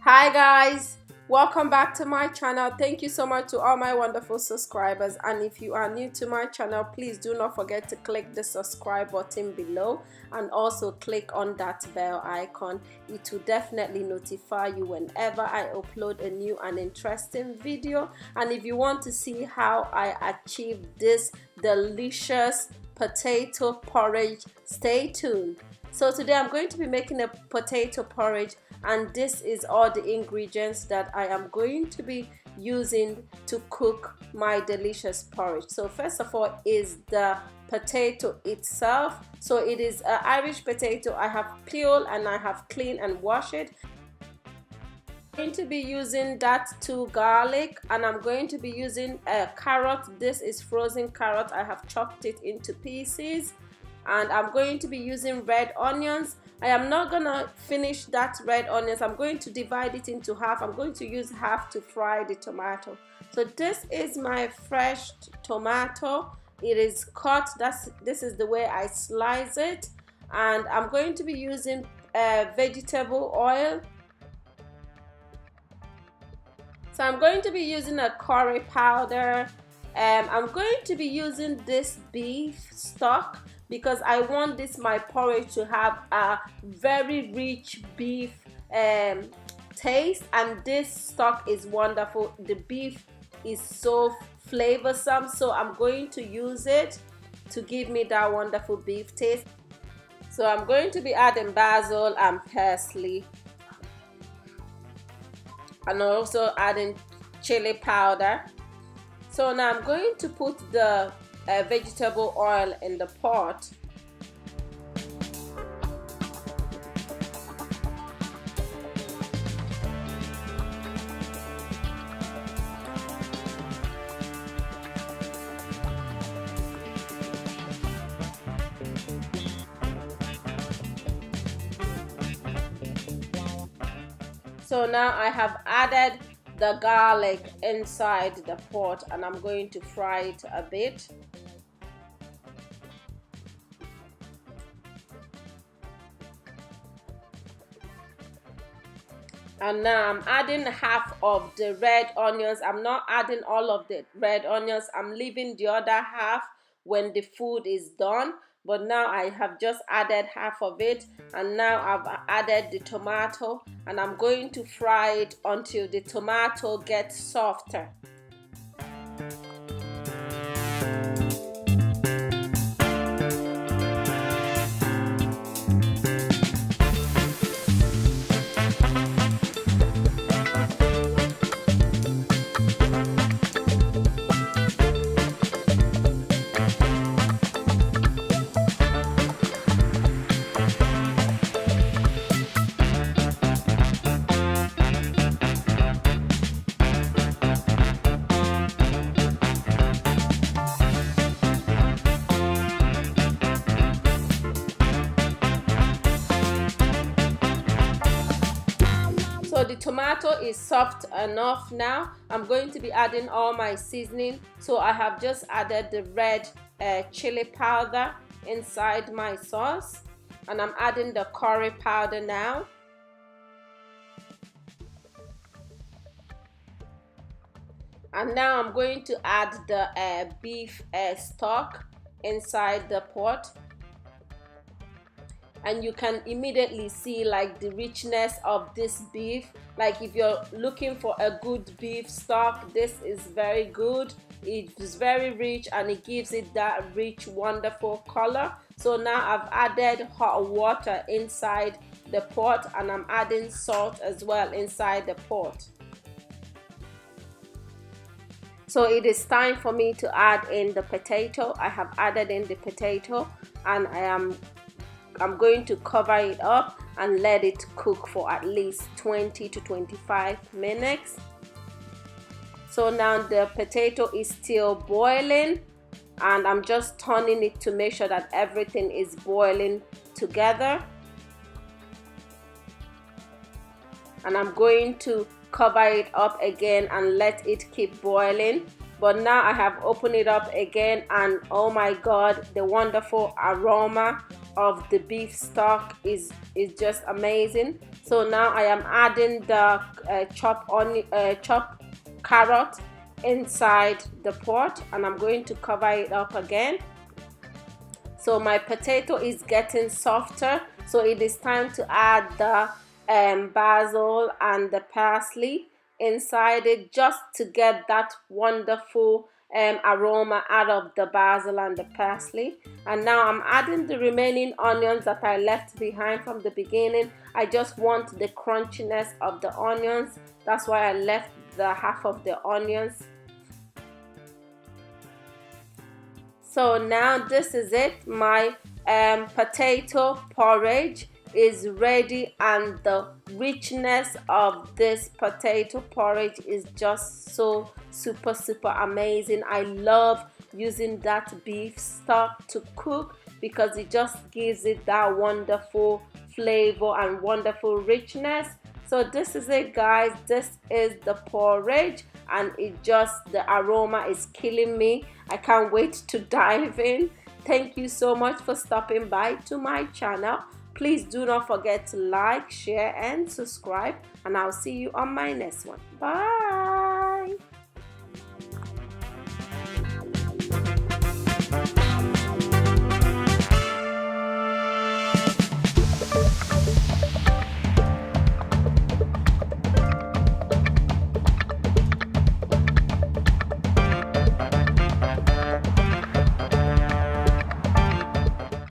Hi guys, welcome back to my channel. Thank you so much to all my wonderful subscribers, and if you are new to my channel, please do not forget to click the subscribe button below and also click on that bell icon. It will definitely notify you whenever I upload a new and interesting video. And if you want to see how I achieve this delicious potato porridge, stay tuned. So today I'm going to be making a potato porridge, and this is all the ingredients that I am going to be using to cook my delicious porridge. So first of all is the potato itself. So it is an Irish potato. I have peeled and I have cleaned and washed it. I'm going to be using that 2 garlic, and I'm going to be using a carrot. This is frozen carrot. I have chopped it into pieces. And I'm going to be using red onions. I am not gonna finish that red onions. I'm going to divide it into half. I'm going to use half to fry the tomato. So this is my fresh tomato. It is cut. This is the way I slice it. And I'm going to be using vegetable oil. So I'm going to be using a curry powder. I'm going to be using this beef stock because I want my porridge to have a very rich beef taste, and this stock is wonderful. The beef is so flavorsome, so I'm going to use it to give me that wonderful beef taste. So I'm going to be adding basil and parsley, and also adding chili powder. So now I'm going to put the vegetable oil in the pot. So now I have added the garlic inside the pot, and I'm going to fry it a bit. And now I'm adding half of the red onions. I'm not adding all of the red onions. I'm leaving the other half when the food is done. But now I have just added half of it, and now I've added the tomato, and I'm going to fry it until the tomato gets softer. So the tomato is soft enough now. I'm going to be adding all my seasoning. So I have just added the red chili powder inside my sauce, and I'm adding the curry powder now. And now I'm going to add the beef stock inside the pot. And you can immediately see like the richness of this beef. Like if you're looking for a good beef stock, this is very good. It is very rich, and it gives it that rich, wonderful color. So now I've added hot water inside the pot, and I'm adding salt as well inside the pot. So it is time for me to add in the potato. I have added in the potato, and I'm going to cover it up and let it cook for at least 20 to 25 minutes. So now the potato is still boiling, and I'm just turning it to make sure that everything is boiling together. And I'm going to cover it up again and let it keep boiling. But now I have opened it up again, and oh my god, the wonderful aroma of the beef stock is just amazing. So now I am adding the chopped carrot inside the pot, and I'm going to cover it up again. So my potato is getting softer, so it is time to add the basil and the parsley inside it, just to get that wonderful aroma out of the basil and the parsley. And now I'm adding the remaining onions that I left behind from the beginning. I just want the crunchiness of the onions, that's why I left the half of the onions. So now this is it. My potato porridge is ready, and the richness of this potato porridge is just so super amazing. I love using that beef stock to cook because it just gives it that wonderful flavor and wonderful richness. So this is it, guys. This is the porridge, and the aroma is killing me. I can't wait to dive in. Thank you so much for stopping by to my channel. Please do not forget to like, share, and subscribe, and I'll see you on my next one. Bye.